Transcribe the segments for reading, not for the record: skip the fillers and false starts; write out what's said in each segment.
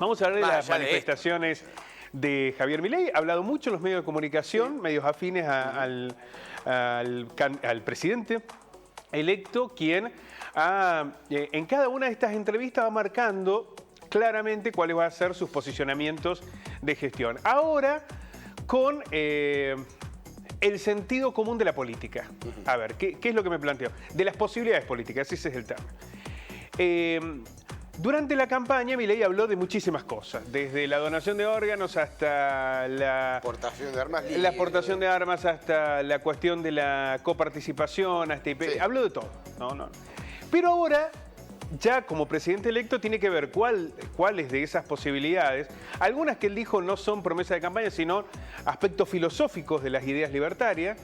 Vamos a hablar de las allá de manifestaciones de Javier Milei. Ha hablado mucho en los medios de comunicación, medios afines al presidente electo, quien en cada una de estas entrevistas va marcando claramente cuáles van a ser sus posicionamientos de gestión. Ahora, con el sentido común de la política. A ver, ¿qué es lo que me planteo? De las posibilidades políticas, ese es el tema. Durante la campaña, Milei habló de muchísimas cosas, desde la donación de órganos hasta la aportación de armas, la aportación de armas, hasta la cuestión de la coparticipación, hasta Sí. habló de todo. Pero ahora, ya como presidente electo, tiene que ver cuáles de esas posibilidades, algunas que él dijo no son promesas de campaña, sino aspectos filosóficos de las ideas libertarias,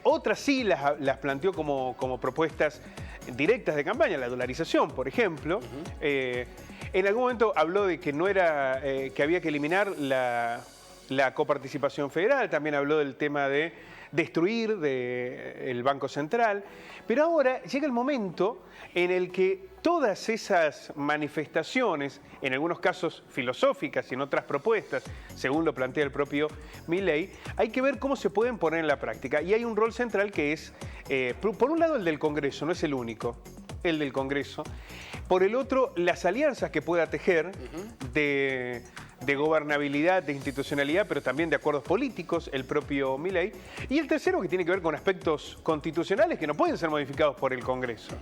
otras sí las planteó como propuestas directas de campaña, la dolarización, por ejemplo. En algún momento habló de que no era que había que eliminar la coparticipación federal, también habló del tema de destruir el Banco Central, pero ahora llega el momento en el que todas esas manifestaciones, en algunos casos filosóficas y en otras propuestas, según lo plantea el propio Milei, hay que ver cómo se pueden poner en la práctica. Y hay un rol central que es, por un lado, el del Congreso, no es el único, el del Congreso. Por el otro, las alianzas que pueda tejer de gobernabilidad, de institucionalidad, pero también de acuerdos políticos, el propio Milei. Y el tercero, que tiene que ver con aspectos constitucionales que no pueden ser modificados por el Congreso.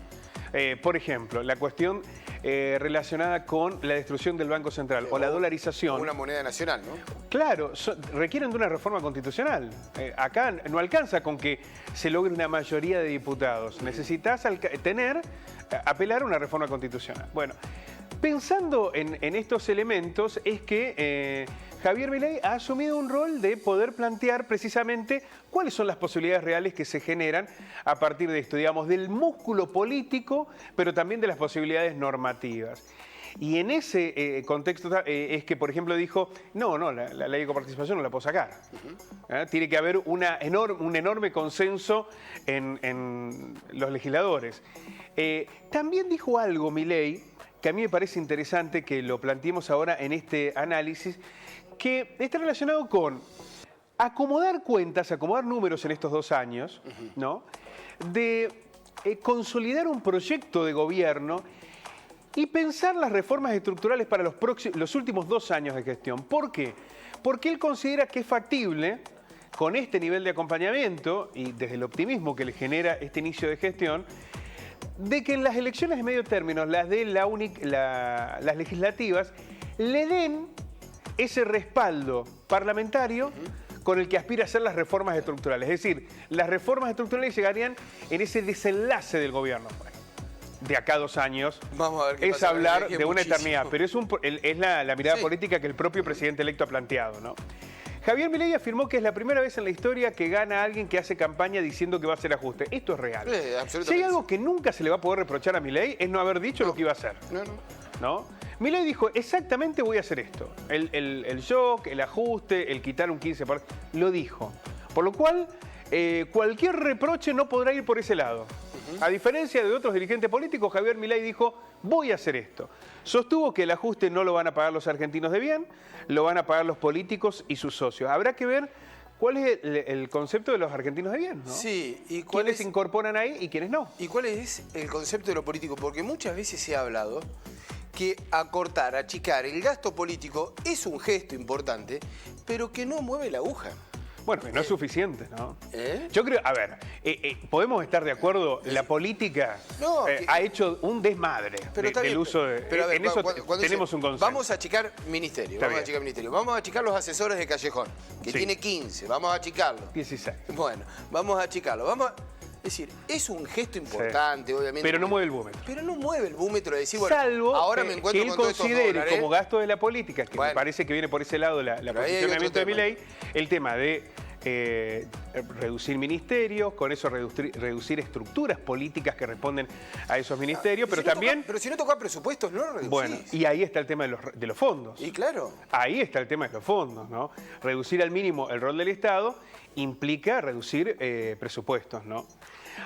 Por ejemplo, la cuestión relacionada con la destrucción del Banco Central o la dolarización. Una moneda nacional, ¿no? Claro, requieren de una reforma constitucional. Acá no alcanza con que se logre una mayoría de diputados. Necesitas apelar a una reforma constitucional. Bueno, pensando en estos elementos es que Javier Milei ha asumido un rol de poder plantear precisamente cuáles son las posibilidades reales que se generan a partir de esto, digamos, del músculo político, pero también de las posibilidades normativas. Y en ese contexto es que, por ejemplo, dijo, la ley de coparticipación no la puedo sacar. Tiene que haber un enorme consenso en los legisladores. También dijo algo Milei, que a mí me parece interesante que lo planteemos ahora en este análisis, que está relacionado con acomodar cuentas, acomodar números en estos 2 años, ¿no? De consolidar un proyecto de gobierno y pensar las reformas estructurales para los últimos 2 años de gestión. ¿Por qué? Porque él considera que es factible, con este nivel de acompañamiento y desde el optimismo que le genera este inicio de gestión, de que en las elecciones de medio término, las legislativas, le den ese respaldo parlamentario con el que aspira a hacer las reformas estructurales. Es decir, las reformas estructurales llegarían en ese desenlace del gobierno. De acá a 2 años, Vamos a ver qué es pasa, hablar es de una muchísimo. eternidad, pero es la mirada Sí. política que el propio presidente electo ha planteado, ¿no? Javier Milei afirmó que es la primera vez en la historia que gana alguien que hace campaña diciendo que va a hacer ajuste. Esto es real. Absolutamente. Si hay algo que nunca se le va a poder reprochar a Milei es no haber dicho lo que iba a hacer. ¿No? Milei dijo, exactamente voy a hacer esto. El shock, el ajuste, el quitar un 15%, lo dijo. Por lo cual, cualquier reproche no podrá ir por ese lado. A diferencia de otros dirigentes políticos, Javier Milei dijo, voy a hacer esto. Sostuvo que el ajuste no lo van a pagar los argentinos de bien, lo van a pagar los políticos y sus socios. Habrá que ver cuál es el concepto de los argentinos de bien, ¿no? Sí, y quiénes se incorporan ahí y quiénes no. ¿Y cuál es el concepto de lo político? Porque muchas veces se ha hablado que acortar, achicar el gasto político es un gesto importante, pero que no mueve la aguja. Bueno, no es suficiente, ¿no? ¿Eh? Yo creo, a ver, podemos estar de acuerdo, la política ha hecho un desmadre del uso de... Pero a ver, en eso cuando tenemos dice, un consenso. vamos a achicar ministerio, vamos a achicar los asesores de Callejón, que tiene 15, vamos a achicarlo. 16. Bueno, vamos a achicarlo, Es decir, es un gesto importante, obviamente. Pero no mueve el búmetro. Pero no mueve el búmetro de decir, bueno, salvo ahora me encuentro que él con todos estos considere dólares como gasto de la política, que me parece que viene por ese lado la posicionamiento de Milei, el tema de reducir ministerios, con eso reducir estructuras políticas que responden a esos ministerios, pero también... pero si no toca presupuestos, no lo reducís. Bueno, y ahí está el tema de los fondos. Y claro. Ahí está el tema de los fondos, ¿no? Reducir al mínimo el rol del Estado implica reducir presupuestos, ¿no?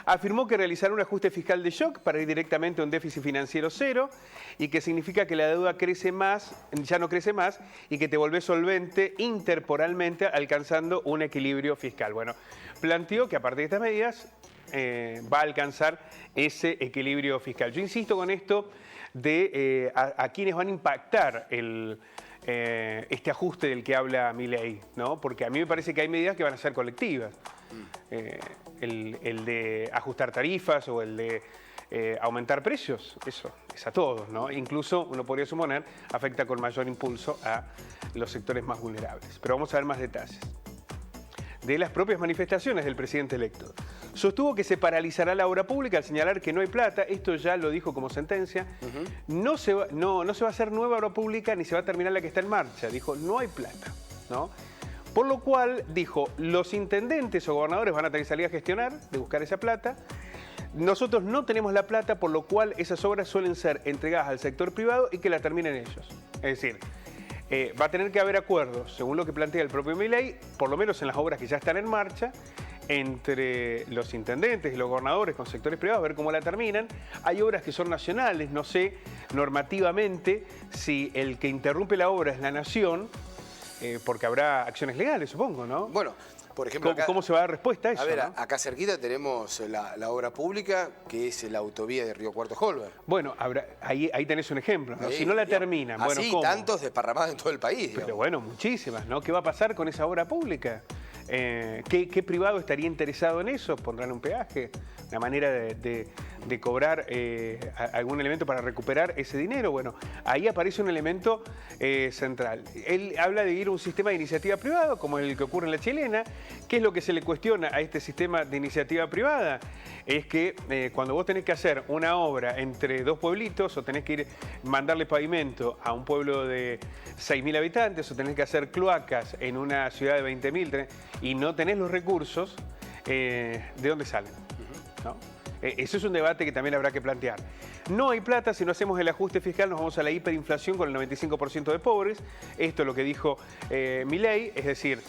Afirmó que realizará un ajuste fiscal de shock para ir directamente a un déficit financiero cero y que significa que la deuda crece más, ya no crece más y que te volvés solvente interporalmente alcanzando un equilibrio fiscal. Bueno, planteó que a partir de estas medidas va a alcanzar ese equilibrio fiscal. Yo insisto con esto de a quienes van a impactar este ajuste del que habla Milei, ¿no? Porque a mí me parece que hay medidas que van a ser colectivas. El de ajustar tarifas o el de aumentar precios, eso es a todos, ¿no? Incluso, uno podría suponer, afecta con mayor impulso a los sectores más vulnerables. Pero vamos a ver más detalles. De las propias manifestaciones del presidente electo. Sostuvo que se paralizará la obra pública al señalar que no hay plata, esto ya lo dijo como sentencia. No se va a hacer nueva obra pública ni se va a terminar la que está en marcha. Dijo, no hay plata, ¿no? Por lo cual, dijo, los intendentes o gobernadores van a tener que salir a gestionar, de buscar esa plata. Nosotros no tenemos la plata, por lo cual esas obras suelen ser entregadas al sector privado y que la terminen ellos. Es decir, va a tener que haber acuerdos, según lo que plantea el propio Milei, por lo menos en las obras que ya están en marcha, entre los intendentes y los gobernadores con sectores privados, a ver cómo la terminan. Hay obras que son nacionales, no sé normativamente si el que interrumpe la obra es la nación, porque habrá acciones legales, supongo, ¿no? Bueno, por ejemplo, ¿Cómo se va a dar respuesta a eso? A ver, ¿no? acá cerquita tenemos la obra pública, que es la autovía de Río Cuarto Holber. Bueno, ahí tenés un ejemplo, ¿no? Si no la terminan, bueno, así, ¿cómo? tantos desparramados en todo el país, digamos. Pero bueno, muchísimas, ¿no? ¿Qué va a pasar con esa obra pública? ¿Qué privado estaría interesado en eso? ¿Pondrán un peaje? ¿Una manera de cobrar algún elemento para recuperar ese dinero? Bueno, ahí aparece un elemento central. Él habla de ir a un sistema de iniciativa privada, como el que ocurre en la chilena. ¿Qué es lo que se le cuestiona a este sistema de iniciativa privada? Es que cuando vos tenés que hacer una obra entre dos pueblitos, o tenés que mandarle pavimento a un pueblo de 6.000 habitantes, o tenés que hacer cloacas en una ciudad de 20.000, y no tenés los recursos, ¿de dónde salen? ¿No? Eso es un debate que también habrá que plantear. No hay plata, si no hacemos el ajuste fiscal nos vamos a la hiperinflación con el 95% de pobres. Esto es lo que dijo Milei, es decir,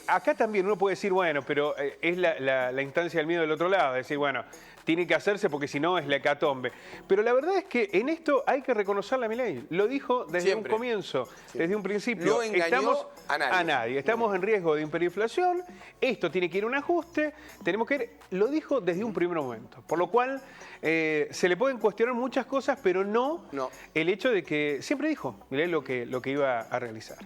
acá también uno puede decir, bueno, pero es la instancia del miedo del otro lado, es decir, bueno, tiene que hacerse porque si no es la hecatombe. Pero la verdad es que en esto hay que reconocerle a Milei. Lo dijo desde un comienzo, desde un principio. No engañó a nadie. Estamos en riesgo de hiperinflación, esto tiene que ir a un ajuste, tenemos que ir, lo dijo desde un primer momento. Por lo cual se le pueden cuestionar muchas cosas, pero no el hecho de que siempre dijo Milei lo que iba a realizar.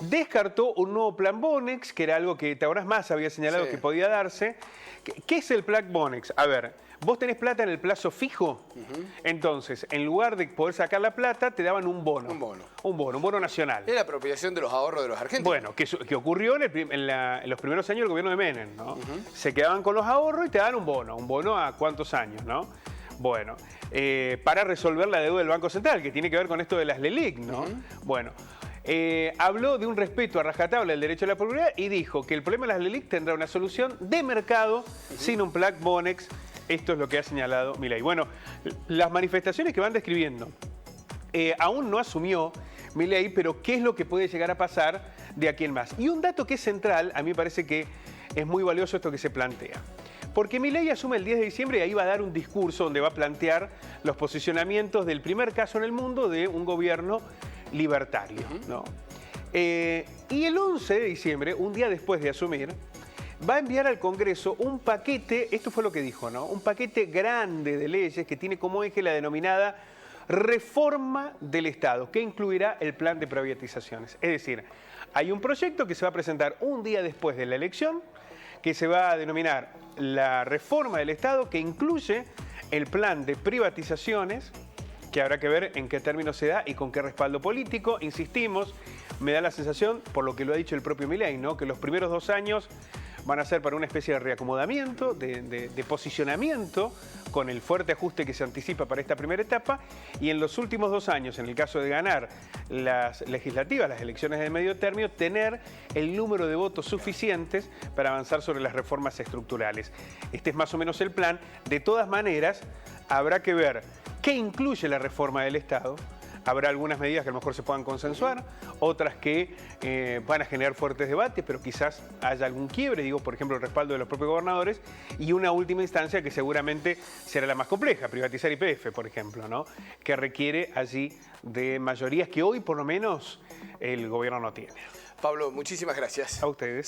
Descartó un nuevo plan Bonex, que era algo que Taurás Massa había señalado que podía darse. ¿Qué es el plan Bonex? A ver, vos tenés plata en el plazo fijo, entonces, en lugar de poder sacar la plata, te daban un bono. Un bono nacional. Es la apropiación de los ahorros de los argentinos. Bueno, que ocurrió en los primeros años del gobierno de Menem, ¿no? Se quedaban con los ahorros y te dan un bono a cuántos años, ¿no? Bueno, para resolver la deuda del Banco Central, que tiene que ver con esto de las LELIC, ¿no? Bueno, habló de un respeto a rajatabla del derecho a la propiedad y dijo que el problema de las LELIC tendrá una solución de mercado sin un plan Bonex. Esto es lo que ha señalado Milei. Bueno, las manifestaciones que van describiendo, aún no asumió Milei, pero ¿qué es lo que puede llegar a pasar de aquí en más? Y un dato que es central, a mí me parece que es muy valioso esto que se plantea. Porque Milei asume el 10 de diciembre y ahí va a dar un discurso donde va a plantear los posicionamientos del primer caso en el mundo de un gobierno libertario, ¿no? Y el 11 de diciembre, un día después de asumir, va a enviar al Congreso un paquete, esto fue lo que dijo, ¿no? Un paquete grande de leyes que tiene como eje la denominada reforma del Estado, que incluirá el plan de privatizaciones. Es decir, hay un proyecto que se va a presentar un día después de la elección, que se va a denominar la reforma del Estado, que incluye el plan de privatizaciones, que habrá que ver en qué términos se da y con qué respaldo político. Insistimos, me da la sensación, por lo que lo ha dicho el propio Milei, ¿no? Que los primeros 2 años van a ser para una especie de reacomodamiento, de posicionamiento, con el fuerte ajuste que se anticipa para esta primera etapa, y en los últimos 2 años, en el caso de ganar las legislativas, las elecciones de medio término, tener el número de votos suficientes para avanzar sobre las reformas estructurales. Este es más o menos el plan. De todas maneras, habrá que ver qué incluye la reforma del Estado, habrá algunas medidas que a lo mejor se puedan consensuar, otras que van a generar fuertes debates, pero quizás haya algún quiebre, digo, por ejemplo, el respaldo de los propios gobernadores, y una última instancia que seguramente será la más compleja, privatizar YPF, por ejemplo, ¿no? Que requiere allí de mayorías que hoy, por lo menos, el gobierno no tiene. Pablo, muchísimas gracias. A ustedes.